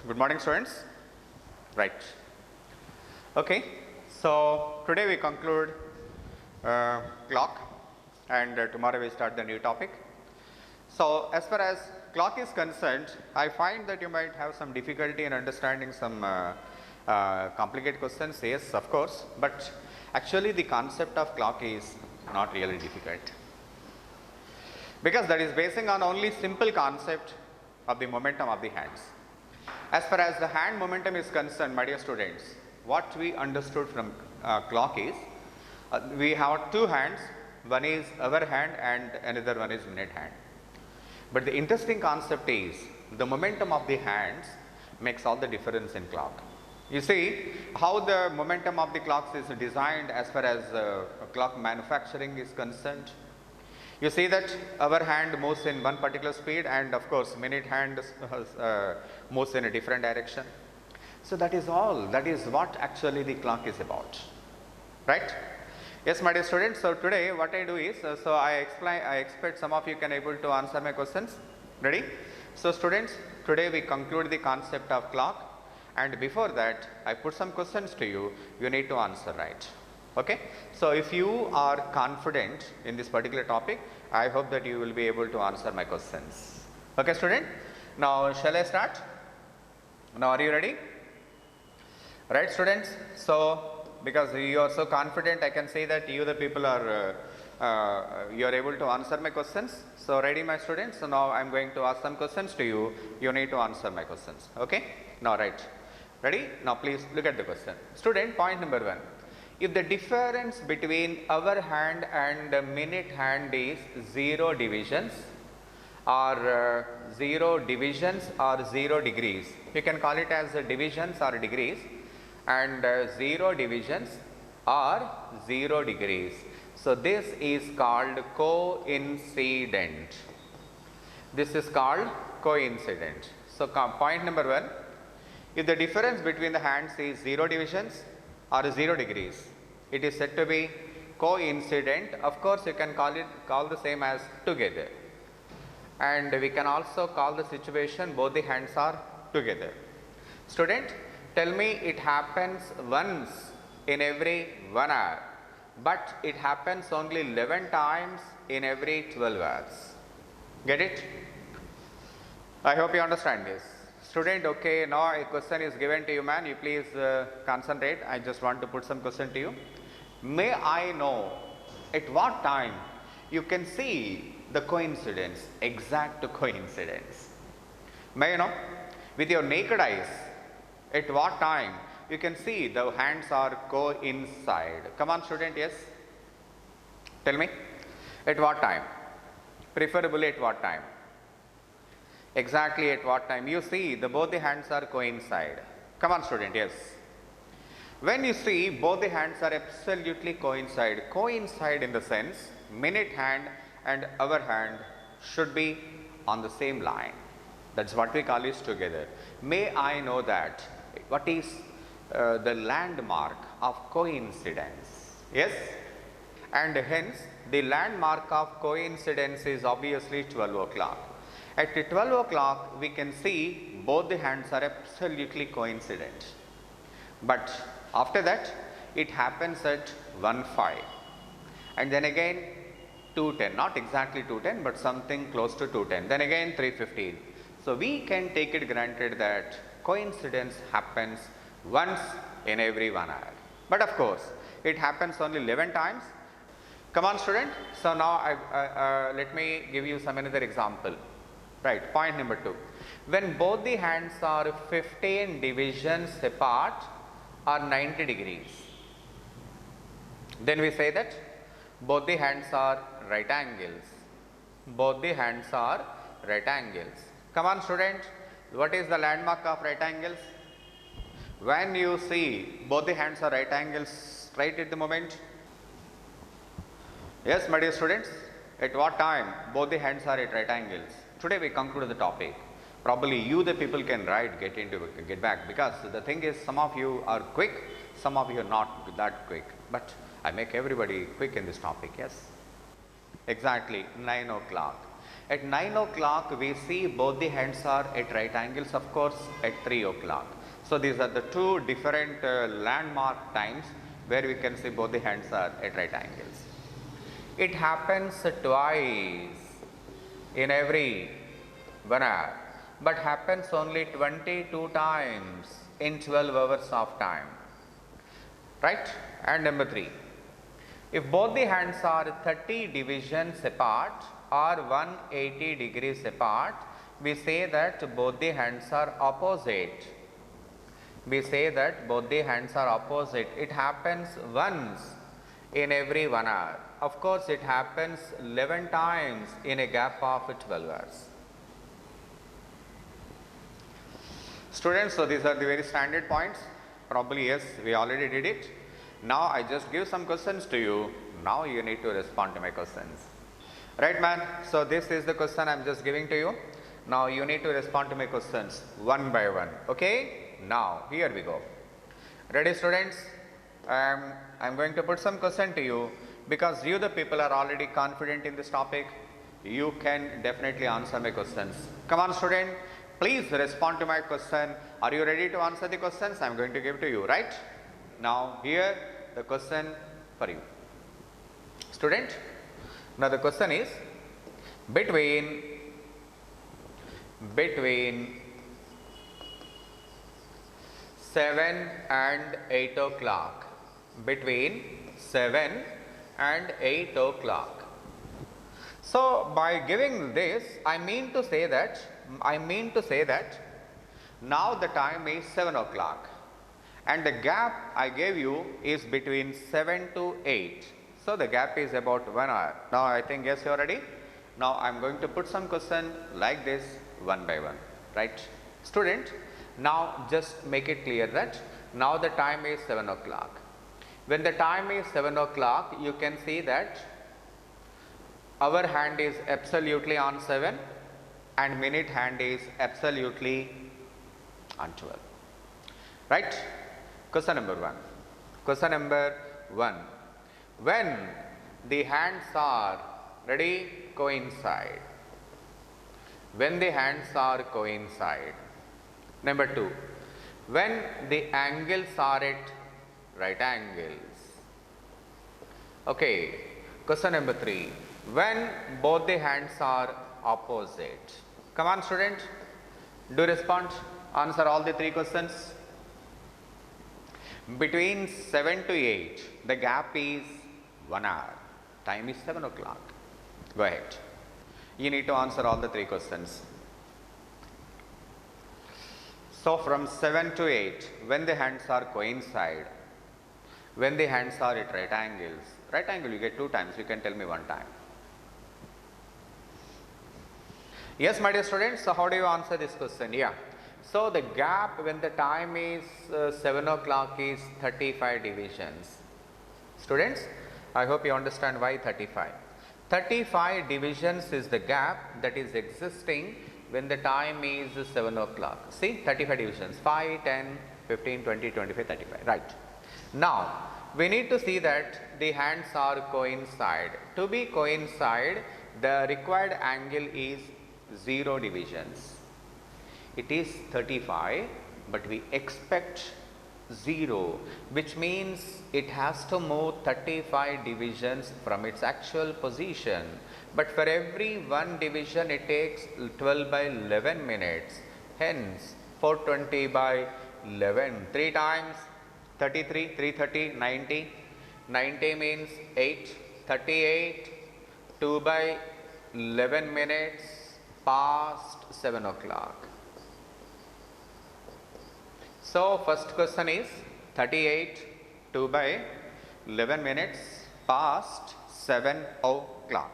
Good morning, students. Right. Okay. So today we conclude clock, and tomorrow we start the new topic. So as far as clock is concerned, I find that you might have some difficulty in understanding some complicated questions. Yes, of course, but actually the concept of clock is not really difficult, because that is basing on only simple concept of the momentum of the hands. As far as the hand momentum is concerned, my dear students, what we understood from clock is we have two hands, one is hour hand and another one is minute hand. But the interesting concept is the momentum of the hands makes all the difference in clock. You see how the momentum of the clocks is designed as far as clock manufacturing is concerned. You see that our hand moves in one particular speed, and of course minute hand moves in a different direction. So that is all, that is what actually the clock is about, right? Yes, my dear students. So today what I do is, I expect some of you can able to answer my questions. Ready? So students, today we conclude the concept of clock, and before that I put some questions to you. You need to answer right. Okay. So if you are confident in this particular topic, I hope that you will be able to answer my questions. Okay, student. Now shall I start? Now are you ready? Right, students. So because you are so confident, I can say that you the people are you are able to answer my questions. So ready, my students? So now I am going to ask some questions to you. You need to answer my questions. Okay. Now right. Ready? Now please look at the question. Student, point number 1. If the difference between hour hand and minute hand is 0 divisions or 0 degrees, you can call it as divisions or degrees, and 0 divisions or 0 degrees. So this is called coincident. This is called coincident. So point number 1, if the difference between the hands is 0 divisions or 0 degrees, it is said to be coincident. Of course, you can call the same as together, and we can also call the situation both the hands are together. Student, tell me, it happens once in every 1 hour, but it happens only 11 times in every 12 hours. Get it? I hope you understand this. Student, okay, now a question is given to you, man. You please concentrate. I just want to put some question to you. May I know at what time you can see the coincidence, exact coincidence? May you know with your naked eyes at what time you can see the hands are coincide? Come on, student. Yes, tell me, at what time? Preferably at what time? Exactly at what time you see both the hands are coincide? Come on, student. Yes. When you see both the hands are absolutely coincide in the sense minute hand and hour hand should be on the same line. That's what we call is together. May I know that what is the landmark of coincidence? Yes. And hence the landmark of coincidence is obviously 12 o'clock. At 12 o'clock we can see both the hands are absolutely coincident. But after that it happens at 1:05, and then again 2:10, not exactly 2:10 but something close to 2:10, then again 3:15. So we can take it granted that coincidence happens once in every 1 hour. But of course it happens only 11 times. Come on, student. So now let me give you some another example. Right, point number 2. When both the hands are 15 divisions apart or 90 degrees, then we say that both the hands are right angles. Both the hands are right angles. Come on, student. What is the landmark of right angles? When you see both the hands are right angles right at the moment. Yes, my dear students, at what time both the hands are at right angles? Today we conclude the topic. Probably you the people can get back, because the thing is, some of you are quick, some of you are not that quick, but I make everybody quick in this topic. Yes, exactly 9 o'clock. At 9 o'clock, we see both the hands are at right angles, of course, at 3 o'clock. So these are the two different landmark times where we can see both the hands are at right angles. It happens twice in every 1 hour, but happens only 22 times in 12 hours of time. Right? And number 3, if both the hands are 30 divisions apart or 180 degrees apart, we say that both the hands are opposite. We say that both the hands are opposite. It happens once in every 1 hour. Of course, it happens 11 times in a gap of 12 hours. Students, so these are the very standard points. Probably yes, we already did it. Now I just give some questions to you. Now you need to respond to my questions. Right, man? So this is the question I am just giving to you. Now you need to respond to my questions one by one. Okay? Now here we go. Ready, students? I'm going to put some question to you, because you the people are already confident in this topic. You can definitely answer my questions. Come on, student. Please respond to my question. Are you ready to answer the questions I am going to give to you, right? Now here the question for you. Student, now the question is between 7 and 8 o'clock. Between 7 and 8 o'clock. So by giving this, I mean to say that now the time is 7 o'clock and the gap I gave you is between 7 to 8. So the gap is about 1 hour. Now I think yes, you are ready. Now I am going to put some question like this one by one, right? Student, now just make it clear that now the time is 7 o'clock. When the time is 7 o'clock, you can see that our hand is absolutely on 7 and minute hand is absolutely on 12. Right? Question number 1. Question number 1. When the hands are, ready, coincide. When the hands are coincide. Number 2. When the angles are at right angles. Okay. Question number 3. When both the hands are opposite. Come on, student. Do respond. Answer all the 3 questions. Between 7 to 8, the gap is 1 hour. Time is 7 o'clock. Go ahead. You need to answer all the 3 questions. So from 7 to 8, when the hands are coincide, when the hands are at right angles. Right angle you get 2 times, you can tell me 1 time. Yes, my dear students, so how do you answer this question? Yeah. So the gap when the time is 7 o'clock is 35 divisions. Students, I hope you understand why 35. 35 divisions is the gap that is existing when the time is 7 o'clock. See, 35 divisions, 5, 10, 15, 20, 25, 35, right. Now, we need to see that the hands are coincide. To be coincide, the required angle is 0 divisions. It is 35, but we expect 0, which means it has to move 35 divisions from its actual position. But for every 1 division, it takes 12 by 11 minutes. Hence, 420 by 11. 3 times 33, 330, 90. 90 means 8, 38, 2 by 11 minutes past 7 o'clock. So, first question is 38, 2 by 11 minutes past 7 o'clock.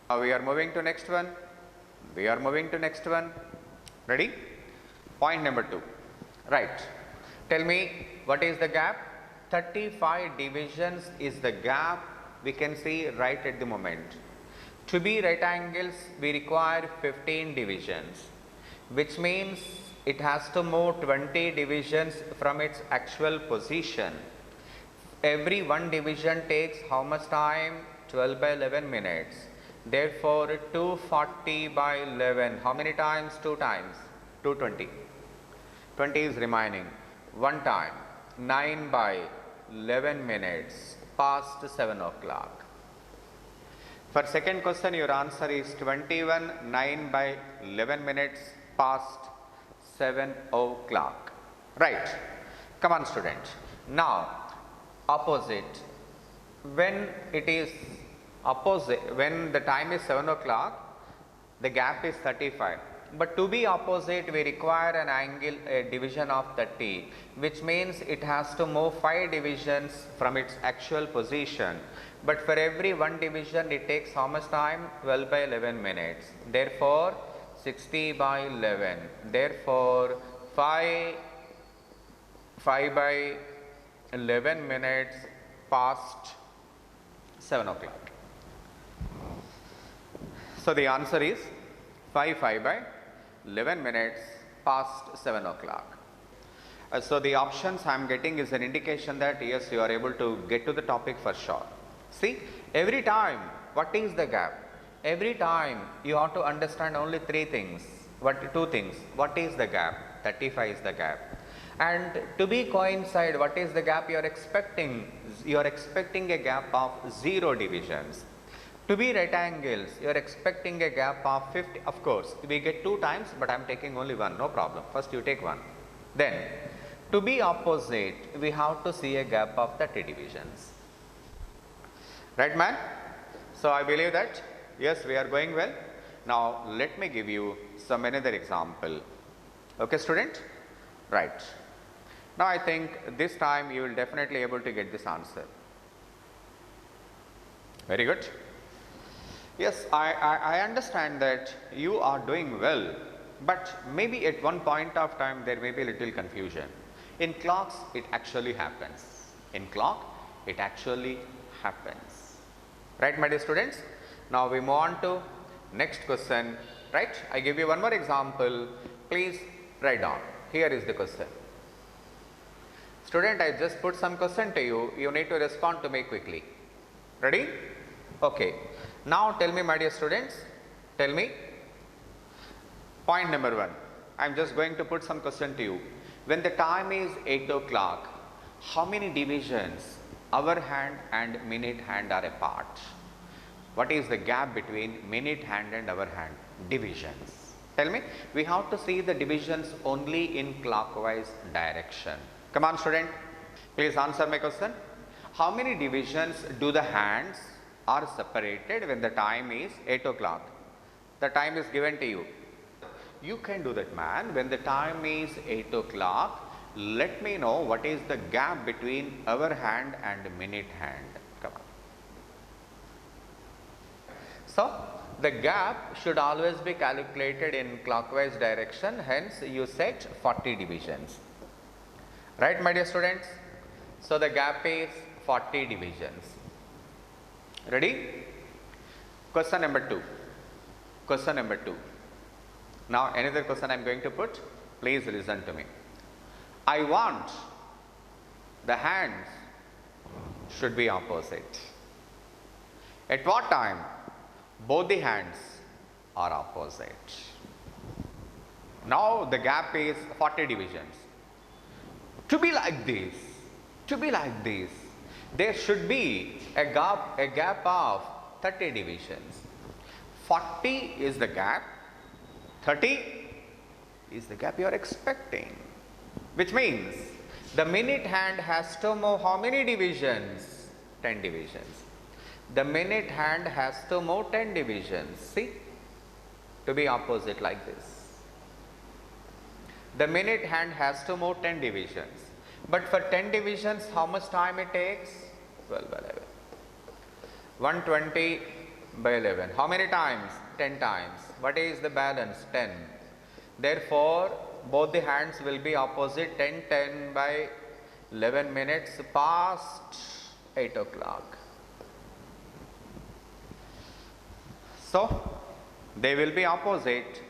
Now we are moving to next one. Ready? Point number 2. Right. Tell me, what is the gap? 35 divisions is the gap we can see right at the moment. To be right angles, we require 15 divisions, which means it has to move 20 divisions from its actual position. Every 1 division takes how much time? 12 by 11 minutes. Therefore, 240 by 11. How many times? 2 times. 220. 20 is remaining. 1 time. 9 by 11 minutes past 7 o'clock. For second question, your answer is 21, 9 by 11 minutes past 7 o'clock. Right. Come on, student. Now, opposite. When it is opposite, when the time is 7 o'clock, the gap is 35. But to be opposite, we require an angle, a division of 30, which means it has to move 5 divisions from its actual position. But for every 1 division, it takes how much time? 12 by 11 minutes. Therefore, 60 by 11. Therefore, 5 by 11 minutes past 7 o'clock. So, the answer is 5 by 11 minutes past 7 o'clock. So, the options I am getting is an indication that yes, you are able to get to the topic for sure. See, every time, what is the gap? Every time you have to understand only 3 things. Two things. What is the gap? 35 is the gap. And to be coincide, what is the gap you are expecting? You are expecting a gap of 0 divisions. To be rectangles, you are expecting a gap of 50. Of course, we get 2 times, but I am taking only 1, no problem. First you take 1. Then, to be opposite, we have to see a gap of 30 divisions. Right, man? So, I believe that, yes, we are going well. Now, let me give you some another example. Okay, student? Right. Now, I think this time you will definitely able to get this answer. Very good. Yes, I understand that you are doing well, but maybe at one point of time there may be a little confusion. In clocks, it actually happens. In clock, it actually happens. Right, my dear students? Now, we move on to next question. Right? I give you one more example. Please write down. Here is the question. Student, I just put some question to you. You need to respond to me quickly. Ready? Okay. Now, tell me, my dear students, tell me. Point number 1. I am just going to put some question to you. When the time is 8 o'clock, how many divisions hour hand and minute hand are apart? What is the gap between minute hand and hour hand? Divisions. Tell me. We have to see the divisions only in clockwise direction. Come on, student. Please answer my question. How many divisions do the hands are separated when the time is 8 o'clock? The time is given to you. You can do that, man. When the time is 8 o'clock, let me know what is the gap between hour hand and minute hand. Come on. So, the gap should always be calculated in clockwise direction. Hence, you set 40 divisions. Right, my dear students? So, the gap is 40 divisions. Ready? Question number 2. Question number 2. Now, another question I am going to put. Please listen to me. I want the hands should be opposite. At what time? Both the hands are opposite. Now, the gap is 40 divisions. To be like this, there should be a gap of 30 divisions. 40 is the gap, 30 is the gap you are expecting, which means the minute hand has to move how many divisions? 10 divisions. The minute hand has to move 10 divisions. See, to be opposite like this. The minute hand has to move 10 divisions. But for 10 divisions, how much time it takes? 12 by 11. 120 by 11. How many times? 10 times. What is the balance? 10. Therefore, both the hands will be opposite. 10 by 11 minutes past 8 o'clock. So, they will be opposite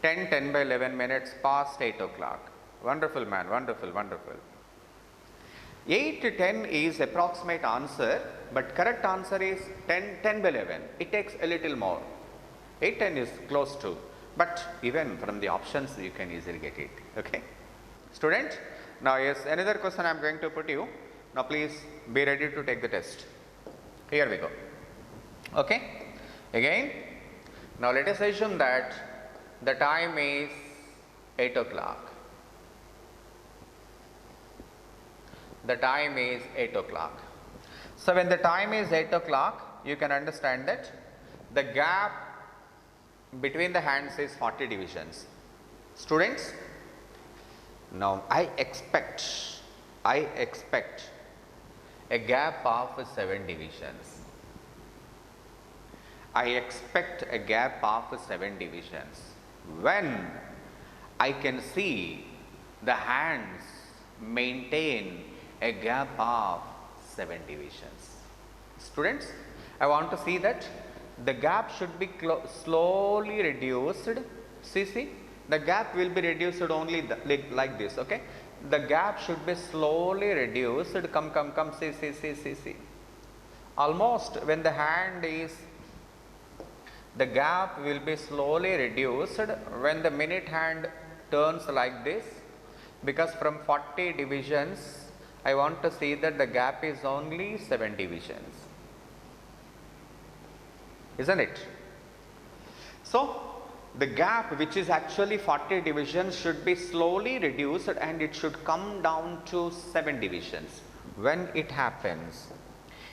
10 by 11 minutes past 8 o'clock. Wonderful, man, wonderful, wonderful. 8 to 10 is approximate answer, but correct answer is 10 by 11. It takes a little more. 8, 10 is close to, but even from the options you can easily get it. Okay. Student, now yes, another question I am going to put you. Now please be ready to take the test. Here we go. Okay. Again, now let us assume that the time is 8 o'clock. The time is 8 o'clock. So when the time is 8 o'clock, you can understand that the gap between the hands is 40 divisions. Students, now I expect a gap of 7 divisions. I expect a gap of 7 divisions when I can see the hands maintain a gap of 7 divisions. Students, I want to see that the gap should be slowly reduced. See, the gap will be reduced only like this. Okay, the gap should be slowly reduced. Come, see. Almost when the hand is, the gap will be slowly reduced when the minute hand turns like this, because from 40 divisions I want to see that the gap is only 7 divisions, isn't it? So the gap which is actually 40 divisions should be slowly reduced and it should come down to 7 divisions. When it happens,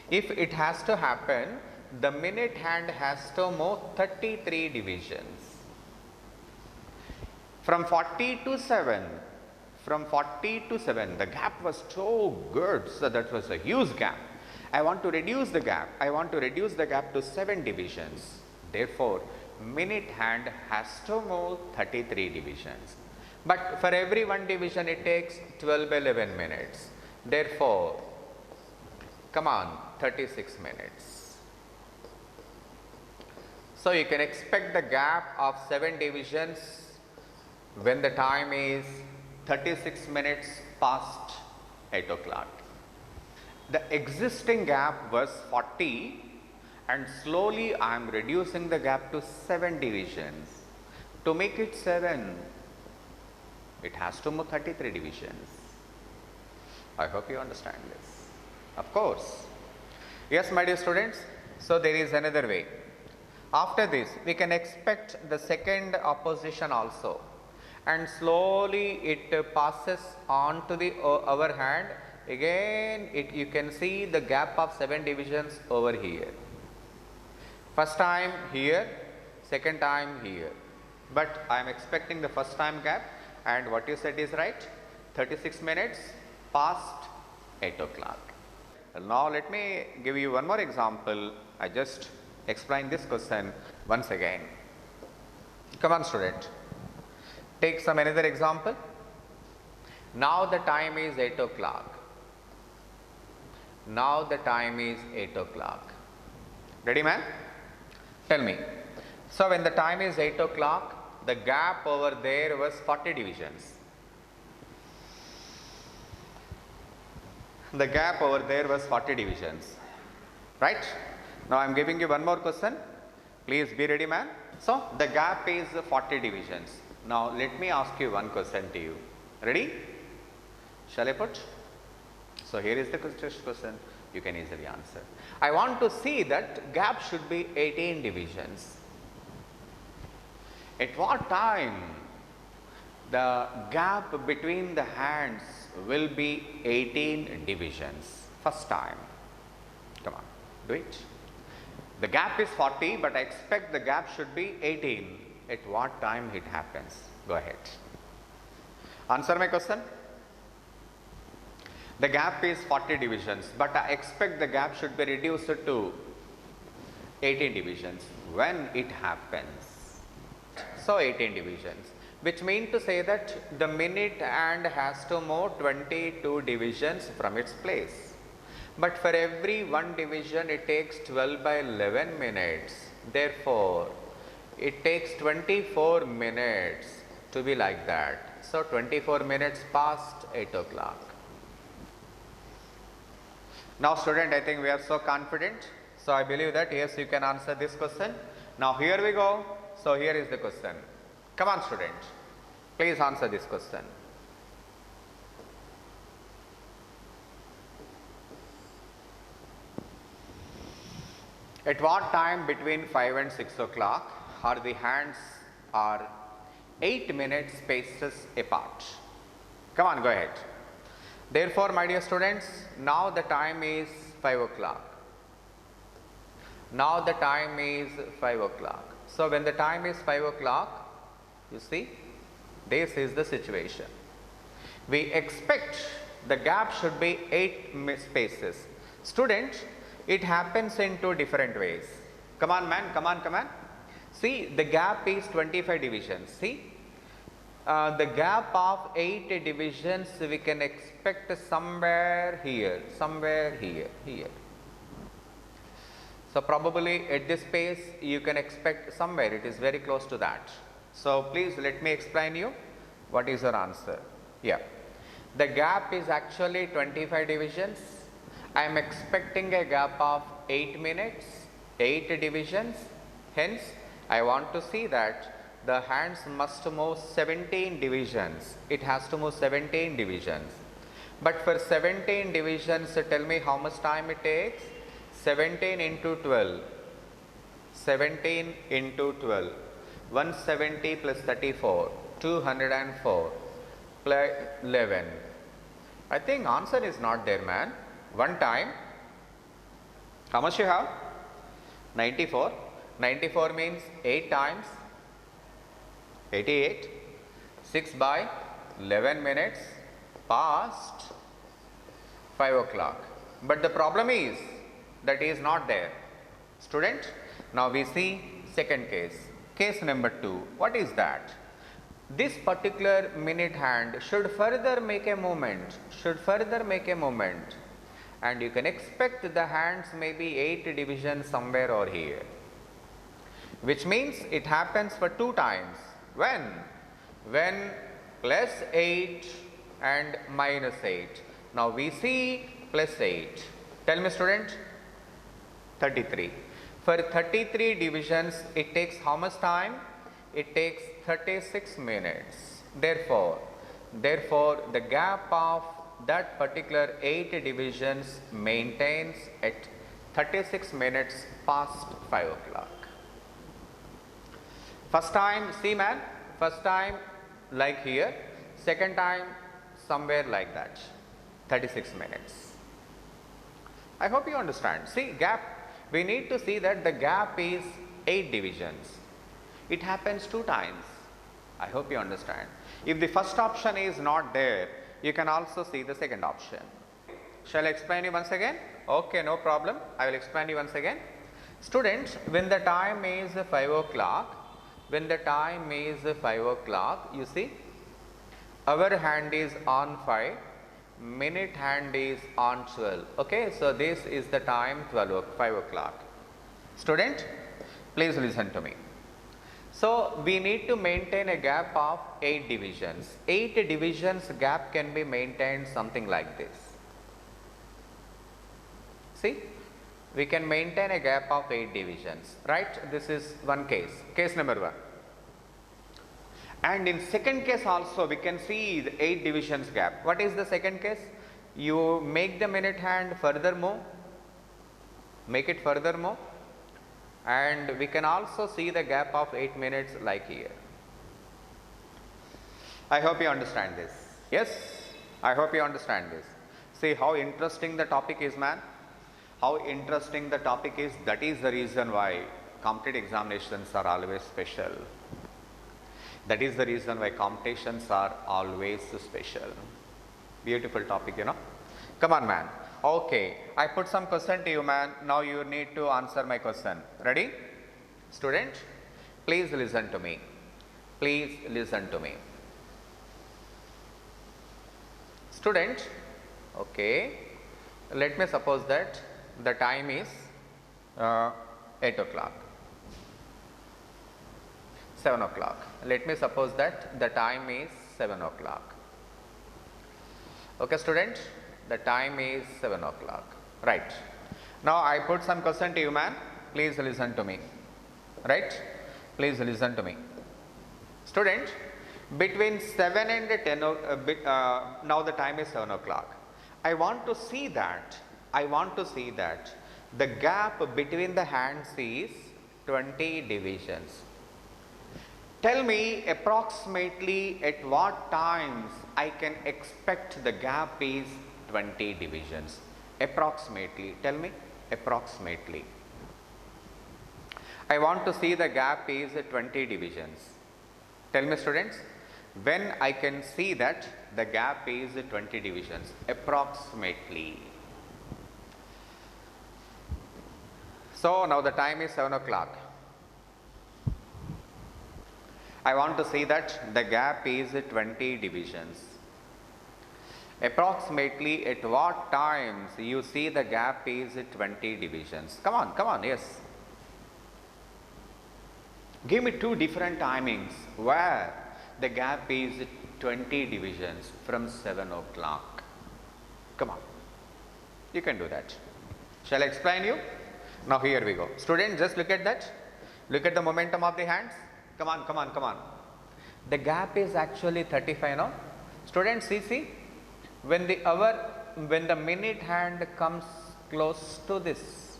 if it has to happen, the minute hand has to move 33 divisions. From 40 to 7, the gap was so good, so that was a huge gap. I want to reduce the gap. I want to reduce the gap to 7 divisions. Therefore, minute hand has to move 33 divisions. But for every one division, it takes 12 by 11 minutes. Therefore, come on, 36 minutes. So you can expect the gap of 7 divisions when the time is 36 minutes past 8 o'clock. The existing gap was 40 and slowly I am reducing the gap to 7 divisions. To make it 7, it has to move 33 divisions. I hope you understand this. Of course. Yes, my dear students. So there is another way. After this, we can expect the second opposition also, and slowly it passes on to the our hand. Again, you can see the gap of 7 divisions over here. First time here, second time here. But I am expecting the first time gap, and what you said is right. 36 minutes past 8 o'clock. Now let me give you one more example. I just explain this question once again. Come on, student. Take some another example. Now the time is 8 o'clock. Now the time is 8 o'clock. Ready, man? Tell me. So when the time is 8 o'clock, the gap over there was 40 divisions. The gap over there was 40 divisions. Right? Now I am giving you one more question. Please be ready, man. So the gap is 40 divisions. Now let me ask you one question to you. Ready? Shall I put? So here is the question. You can easily answer. I want to see that gap should be 18 divisions. At what time the gap between the hands will be 18 divisions? First time. Come on, do it. The gap is 40, but I expect the gap should be 18. At what time it happens? Go ahead. Answer my question. The gap is 40 divisions, but I expect the gap should be reduced to 18 divisions. When it happens? So 18 divisions, which means to say that the minute hand has to move 22 divisions from its place. But for every one division, it takes 12 by 11 minutes. Therefore, it takes 24 minutes to be like that. So 24 minutes past 8 o'clock. Now student, I think we are so confident. So I believe that yes, you can answer this question. Now here we go. So here is the question. Come on student, please answer this question. At what time between 5 and 6 o'clock are the hands are 8 minutes spaces apart? Come on, go ahead. Therefore, my dear students, now the time is 5 o'clock. Now the time is 5 o'clock. So when the time is 5 o'clock, you see, this is the situation. We expect the gap should be 8 spaces. Student, it happens in two different ways. Come on man, come on, come on. See, the gap is 25 divisions. See, the gap of 8 divisions we can expect somewhere here, here. So probably at this space you can expect somewhere, it is very close to that. So please let me explain you what is your answer. Yeah, the gap is actually 25 divisions. I am expecting a gap of 8 minutes, 8 divisions. Hence, I want to see that the hands must move 17 divisions. It has to move 17 divisions. But for 17 divisions, tell me how much time it takes? 17 into 12. 17 into 12. 170 plus 34. 204 plus 11. I think answer is not there, man. One time, how much you have? 94. 94 means 8 times 88. 6 by 11 minutes past 5 o'clock. But the problem is that is not there. Student, now we see second case. Case number 2. What is that? This particular minute hand should further make a movement. And you can expect the hands may be 8 divisions somewhere or here, which means it happens for 2 times. When plus 8 and minus 8. Now we see plus 8. Tell me student, 33. For 33 divisions it takes how much time? It takes 36 minutes. Therefore the gap of that particular 8 divisions maintains at 36 minutes past 5 o'clock. First time, see man, first time like here, second time somewhere like that, 36 minutes. I hope you understand. See, gap, we need to see that the gap is 8 divisions. It happens 2 times. I hope you understand. If the first option is not there, you can also see the second option. Shall I explain you once again? Okay, no problem. I will explain you once again. Students, when the time is 5 o'clock, you see, our hand is on 5, minute hand is on 12. Okay, so this is the time 5 o'clock. Student, please listen to me. So we need to maintain a gap of 8 divisions. 8 divisions gap can be maintained something like this. See, we can maintain a gap of 8 divisions, right? This is one case, case number 1. And in second case also we can see the 8 divisions gap. What is the second case? You make the minute hand further move, make it further move, and we can also see the gap of 8 minutes like here. I hope you understand this. Yes, I hope you understand this. See how interesting the topic is, man. How interesting the topic is. That is the reason why competitive examinations are always special. That is the reason why competitions are always special. Beautiful topic, you know. Come on, man. Okay, I put some question to you, man. Now you need to answer my question. Ready? Student, please listen to me. Please listen to me. Student, okay, let me suppose that the time is 8 o'clock. 7 o'clock. Let me suppose that the time is 7 o'clock. Okay, student, the time is 7 o'clock. Right. Now I put some question to you, man. Please listen to me. Right? Please listen to me. Student, between 7 and 10, now the time is 7 o'clock. I want to see that the gap between the hands is 20 divisions. Tell me approximately at what times I can expect the gap is 20 divisions. Approximately, tell me, approximately. I want to see the gap is 20 divisions. Tell me students, when I can see that the gap is 20 divisions, approximately. So now the time is 7 o'clock. I want to see that the gap is 20 divisions. Approximately at what times you see the gap is 20 divisions? Come on, yes. Give me two different timings where the gap is 20 divisions from 7 o'clock. Come on, you can do that. Shall I explain you? Now here we go. Student, just look at that. Look at the momentum of the hands. Come on. The gap is actually 35 now. Students, see, when the minute hand comes close to this,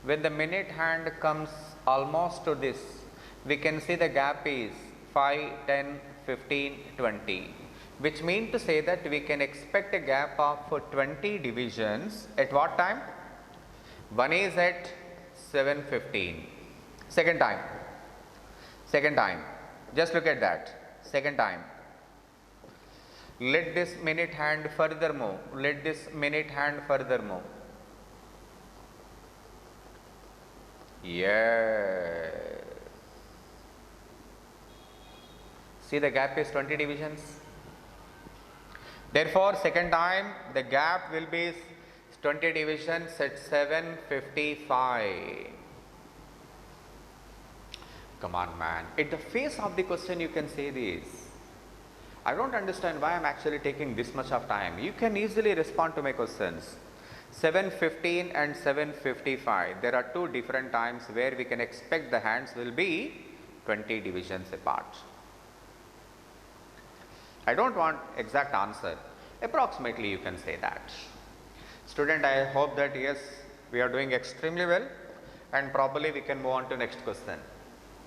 when the minute hand comes almost to this, we can see the gap is 5, 10, 15, 20, which means to say that we can expect a gap of 20 divisions at what time? One is at 7:15. Second time, just look at that. Second time, let this minute hand further move, yes. See, the gap is 20 divisions. Therefore, second time the gap will be 20 divisions at 7:55. Come on, man. At the face of the question, you can say this. I don't understand why I'm actually taking this much of time. You can easily respond to my questions. 7:15 and 7:55. There are two different times where we can expect the hands will be 20 divisions apart. I don't want exact answer. Approximately you can say that. Student, I hope that yes, we are doing extremely well and probably we can move on to next question.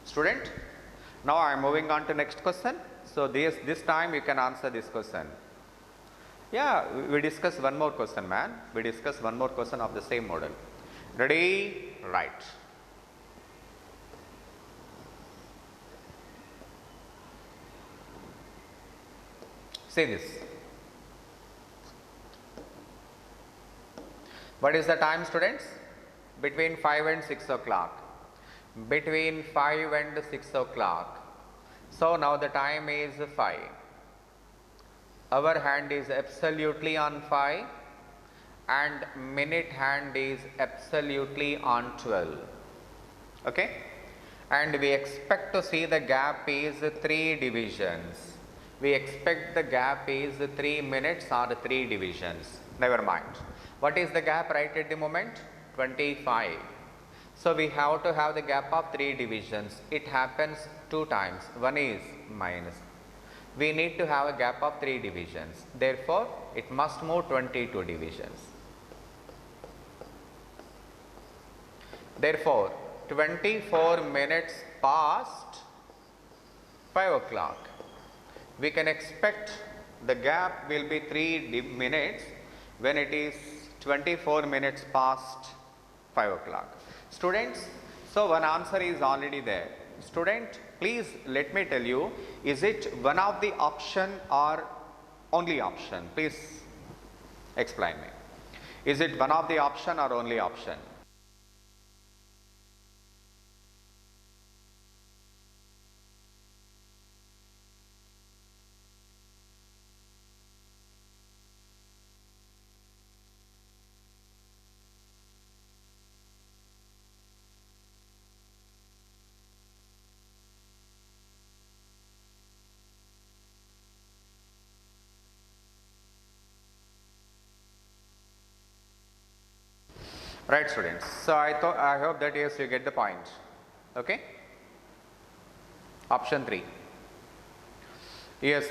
Student, now I am moving on to next question. So this time you can answer this question. Yeah, we discuss one more question, man. We discuss one more question of the same model. Ready? Right. See this. What is the time, students? Between 5 and 6 o'clock. Between 5 and 6 o'clock. So now the time is 5. Our hand is absolutely on 5 and minute hand is absolutely on 12. Okay? And we expect to see the gap is 3 divisions. We expect the gap is 3 minutes or 3 divisions. Never mind. What is the gap right at the moment? 25. So we have to have the gap of 3 divisions. It happens 2 times. One is minus. We need to have a gap of 3 divisions. Therefore, it must move 22 divisions. Therefore, 24 minutes past 5 o'clock. We can expect the gap will be 3 minutes when it is 24 minutes past 5 o'clock. Students, so one answer is already there. Student, please let me tell you, is it one of the option or only option? Please explain me. Is it one of the option or only option? Right, students. So I hope that yes, you get the point. Okay. Option 3. Yes.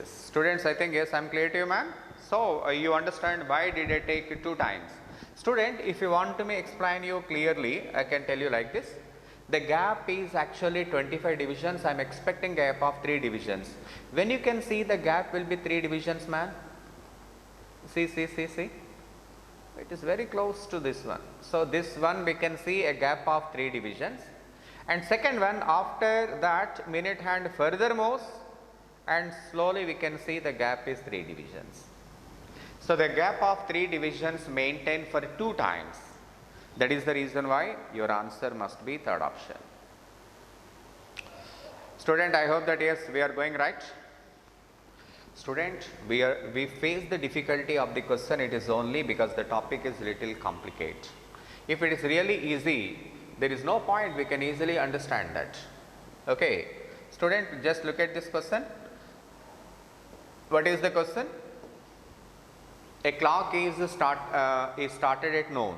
Students, I think yes, I'm clear to you, man. So you understand why did I take 2 times? Student, if you want to me explain you clearly, I can tell you like this. The gap is actually 25 divisions. I am expecting gap of 3 divisions. When you can see the gap will be 3 divisions, man. See. It is very close to this one. So this one we can see a gap of 3 divisions. And second one, after that minute hand further moves and slowly we can see the gap is 3 divisions. So the gap of 3 divisions maintained for 2 times. That is the reason why your answer must be third option. Student, I hope that yes, we are going right. Student, we face the difficulty of the question, it is only because the topic is little complicated. If it is really easy, there is no point, we can easily understand that. Okay. Student, just look at this question. What is the question? A clock is started at noon.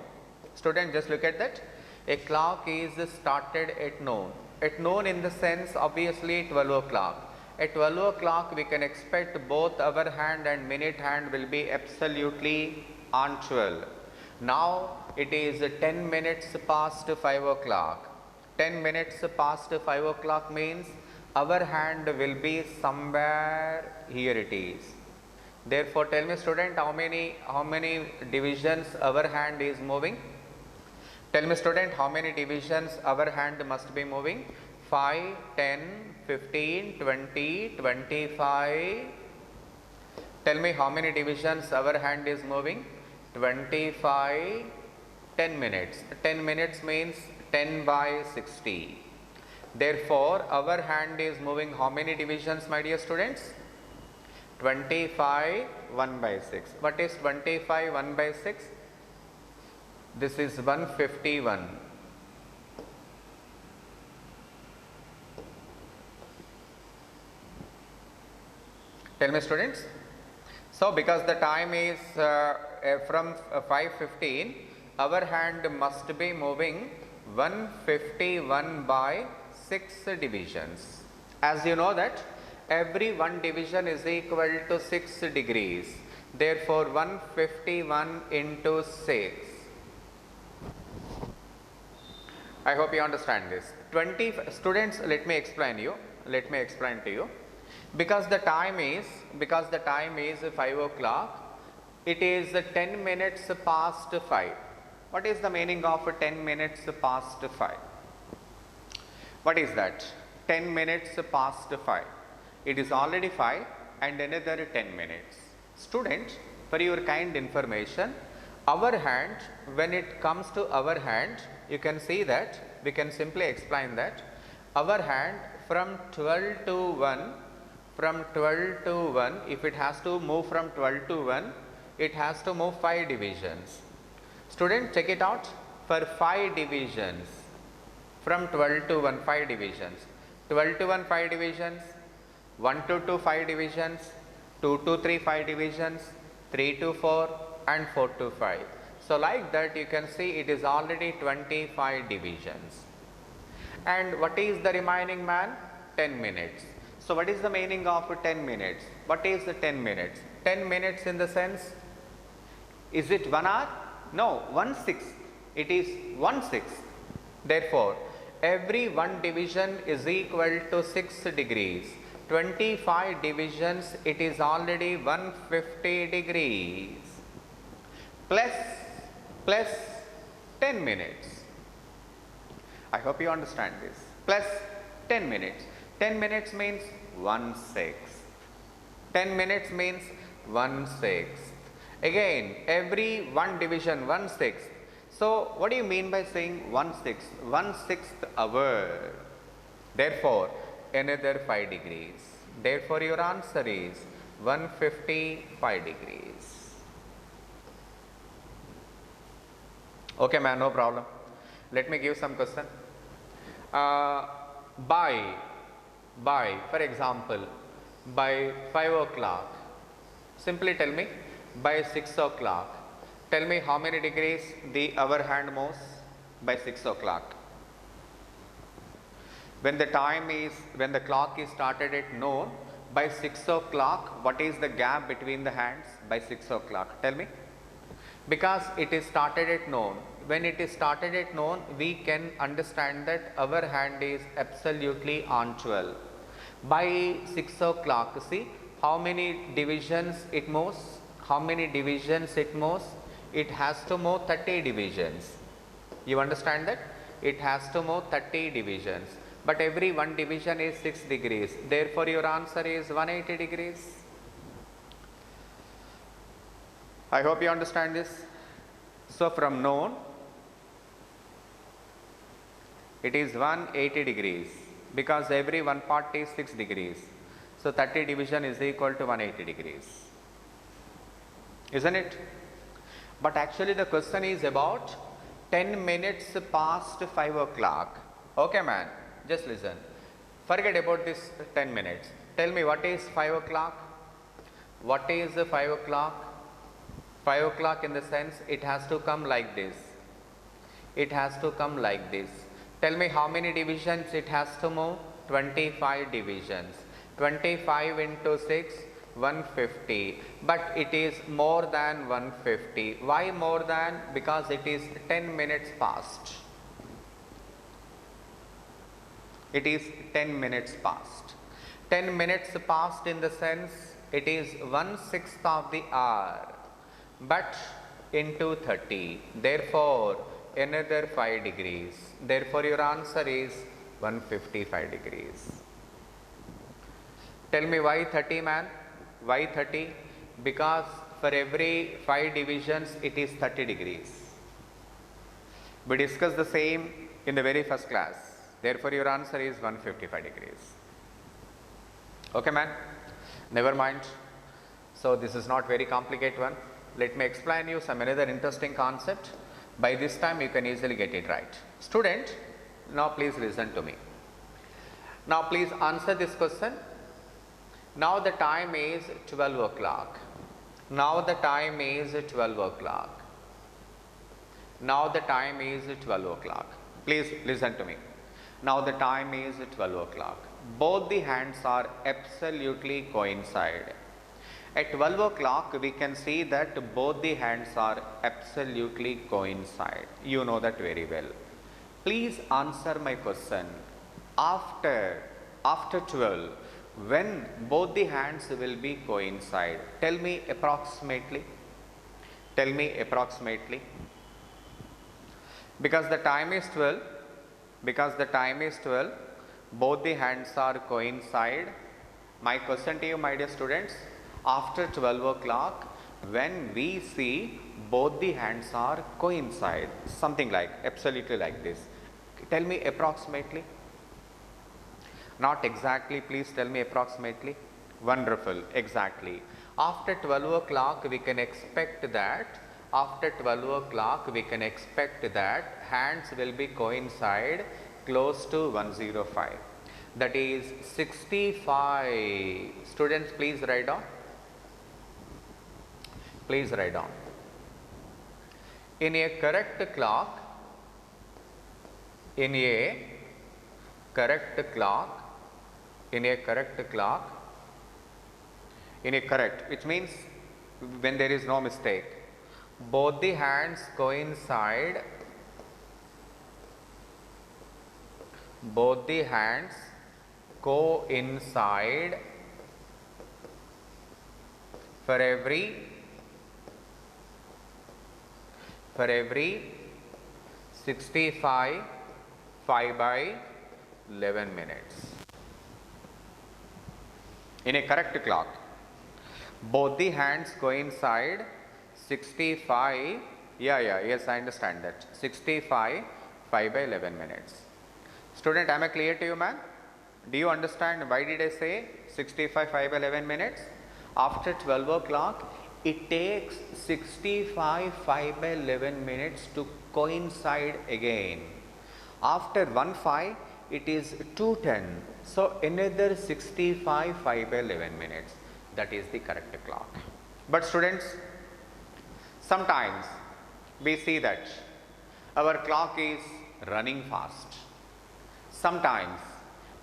Student, just look at that. A clock is started at noon. At noon in the sense obviously 12 o'clock. At 12 o'clock we can expect both hour hand and minute hand will be absolutely on 12. Now it is 10 minutes past 5 o'clock. 10 minutes past 5 o'clock means our hand will be somewhere here it is. Therefore, tell me student, how many divisions our hand is moving? Tell me student, how many divisions our hand must be moving? 5, 10, 15, 20, 25. Tell me how many divisions our hand is moving? 25, 10 minutes. 10 minutes means 10 by 60. Therefore, our hand is moving how many divisions, my dear students? 25, 1 by 6. What is 25, 1 by 6? This is 151. Tell me students. So, because the time is from 5:15, our hand must be moving 151 by 6 divisions. As you know that every 1 division is equal to 6 degrees. Therefore, 151 into 6. I hope you understand this. 20 students, let me explain to you. Because the time is 5 o'clock, it is 10 minutes past 5. What is the meaning of 10 minutes past 5? What is that? 10 minutes past 5. It is already 5 and another 10 minutes. Students, for your kind information, our hand, when it comes to our hand, you can see that, we can simply explain that, our hand from 12 to 1, if it has to move from 12 to 1, it has to move 5 divisions. Student, check it out. For 5 divisions, from 12 to 1, 5 divisions. 12 to 1, 5 divisions. 1 to 2, 5 divisions. 2 to 3, 5 divisions. 3 to 4 and 4 to 5. So, like that you can see it is already 25 divisions. And what is the remaining man? 10 minutes. So, what is the meaning of 10 minutes? What is the 10 minutes? 10 minutes in the sense, is it 1 hour? No, 1/6. It is 1/6. Therefore, every 1 division is equal to 6 degrees. 25 divisions, it is already 150 degrees. Plus 10 minutes. I hope you understand this. Plus 10 minutes. 10 minutes means 1/6. 10 minutes means 1/6. Again, every 1 division 1/6. So, what do you mean by saying 1/6? 1/6 hour. Therefore, another 5 degrees. Therefore, your answer is 155 degrees. Okay, man, no problem. Let me give some question. By, for example, by 5 o'clock, simply tell me, by 6 o'clock, Tell me how many degrees the hour hand moves? By 6 o'clock. When the clock is started at noon, by 6 o'clock, what is the gap between the hands? By 6 o'clock. Tell me. Because it is started at noon. When it is started at noon, we can understand that our hand is absolutely on 12. By 6 o'clock, see how many divisions it moves? How many divisions it moves? It has to move 30 divisions. You understand that? It has to move 30 divisions. But every one division is 6 degrees. Therefore, your answer is 180 degrees. I hope you understand this. So, from noon, it is 180 degrees because every one part is 6 degrees. So, 30 division is equal to 180 degrees. Isn't it? But actually the question is about 10 minutes past 5 o'clock. Okay man, just listen. Forget about this 10 minutes. Tell me what is 5 o'clock? What is 5 o'clock? 5 o'clock in the sense it has to come like this. It has to come like this. Tell me how many divisions it has to move? 25 divisions. 25 into 6, 150. But it is more than 150. Why more than? Because it is 10 minutes past. It is 10 minutes past. 10 minutes past in the sense it is 1/6 of the hour. But into 30. Therefore, another 5 degrees. Therefore, your answer is 155 degrees. Tell me why 30 man? Why 30? Because for every 5 divisions it is 30 degrees. We discussed the same in the very first class. Therefore, your answer is 155 degrees. Okay man? Never mind. So, this is not very complicated one. Let me explain you some another interesting concept. By this time you can easily get it right. Student, now please listen to me. Now please answer this question. Now the time is 12 o'clock. Now the time is 12 o'clock. Now the time is 12 o'clock. Please listen to me. Now the time is 12 o'clock. Both the hands are absolutely coincide. At 12 o'clock we can see that both the hands are absolutely coincide. You know that very well. Please answer my question. After 12, when both the hands will be coincide? Tell me approximately. Tell me approximately. Because the time is 12. Because the time is 12. Both the hands are coincide. My question to you, my dear students. After 12 o'clock, when we see both the hands are coincide, something like, absolutely like this. Tell me approximately. Not exactly, please tell me approximately. Wonderful, exactly. After 12 o'clock, we can expect that, after 12 o'clock, we can expect that hands will be coincide close to 105. That is 65. Students, please write down. Please write down. In a correct clock, in a correct clock, in a correct clock, in a correct, which means when there is no mistake, both the hands coincide, both the hands coincide for every 65 5 by 11 minutes. In a correct clock, both the hands coincide 65, yes, I understand that, 65 5 by 11 minutes. Student, am I clear to you, man? Do you understand why did I say 65 5 by 11 minutes? After 12 o'clock, it takes 65 5 by 11 minutes to coincide again. After 1:05, it is 2:10. So, another 65 5 by 11 minutes. That is the correct clock. But students, Sometimes we see that our clock is running fast. Sometimes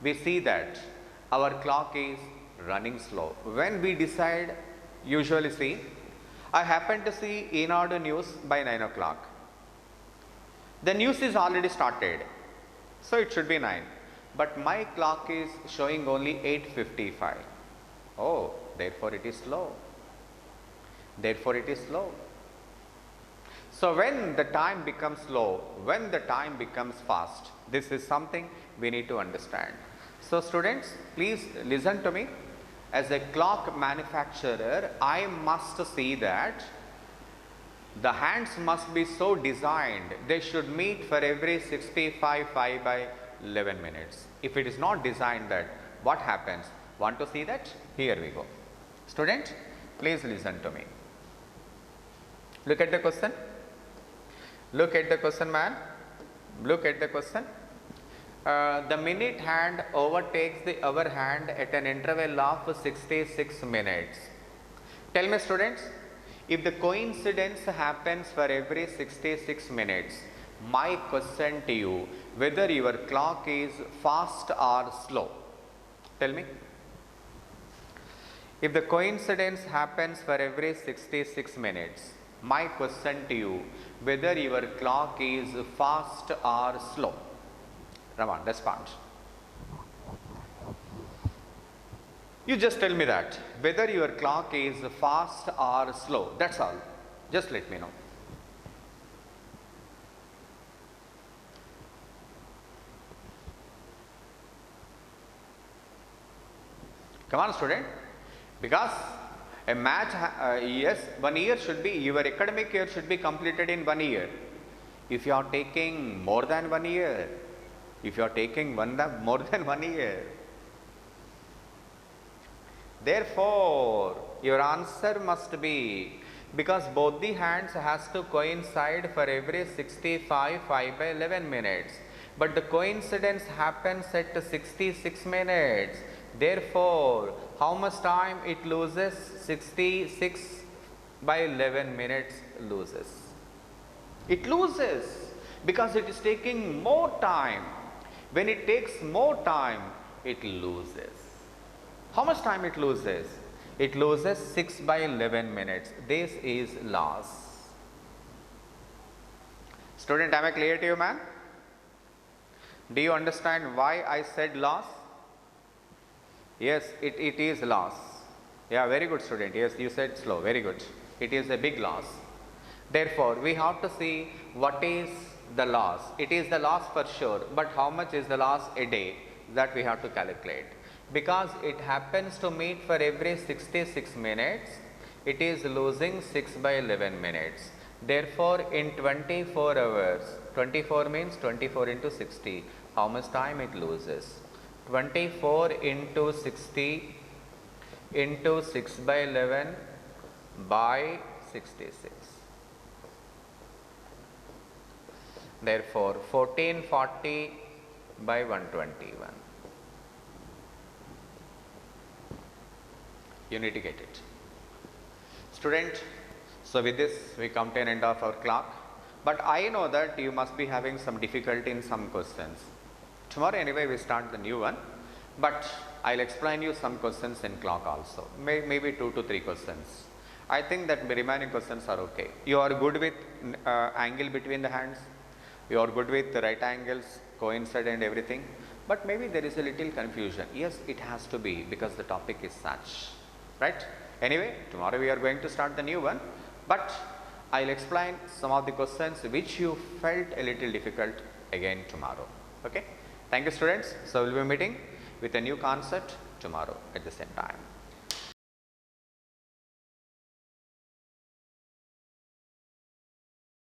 we see that our clock is running slow. When we decide, usually see, I happen to see Enadu news by 9 o'clock. The news is already started, so it should be 9. But my clock is showing only 8:55. Oh, therefore it is slow. Therefore it is slow. So when the time becomes slow, when the time becomes fast, this is something we need to understand. So students, please listen to me. As a clock manufacturer, I must see that the hands must be so designed, they should meet for every 65 5 by 11 minutes. If it is not designed that, what happens? Want to see that? Here we go. Student, please listen to me. Look at the question. Look at the question, man. Look at the question. The minute hand overtakes the hour hand at an interval of 66 minutes. Tell me students, if the coincidence happens for every 66 minutes, my question to you, whether your clock is fast or slow. Tell me. If the coincidence happens for every 66 minutes, my question to you, whether your clock is fast or slow. Raman, respond. You just tell me that, whether your clock is fast or slow. That's all. Just let me know. Come on, student. Because a match, yes, 1 year should be, your academic year should be completed in 1 year. If you are taking more than 1 year, if you are taking more than 1 year, therefore your answer must be, because both the hands has to coincide for every 65 5 by 11 minutes, but the coincidence happens at 66 minutes. Therefore, how much time it loses? 66 by 11 minutes loses. It loses because it is taking more time. When it takes more time, it loses. How much time it loses? It loses 6 by 11 minutes. This is loss. Student, am I clear to you, man? Do you understand why I said loss? Yes, it is loss. Yeah, very good student. Yes, you said slow. Very good. It is a big loss. Therefore, we have to see what is the loss. It is the loss for sure, but how much is the loss a day? That we have to calculate. Because it happens to meet for every 66 minutes, it is losing 6 by 11 minutes. Therefore, in 24 hours, 24 means 24 into 60. How much time it loses? 24 into 60 into 6 by 11 by 66. Therefore, 1440 by 121. You need to get it. Student, so with this we come to an end of our clock. But I know that you must be having some difficulty in some questions. Tomorrow anyway we start the new one, but I'll explain you some questions in clock also, maybe 2 to 3 questions. I think that the remaining questions are okay. You are good with angle between the hands, you are good with the right angles, coincide and everything, but maybe there is a little confusion. Yes, it has to be because the topic is such, right? Anyway, tomorrow we are going to start the new one, but I'll explain some of the questions which you felt a little difficult again tomorrow. Okay? Thank you students. So we'll be meeting with a new concept tomorrow at the same time.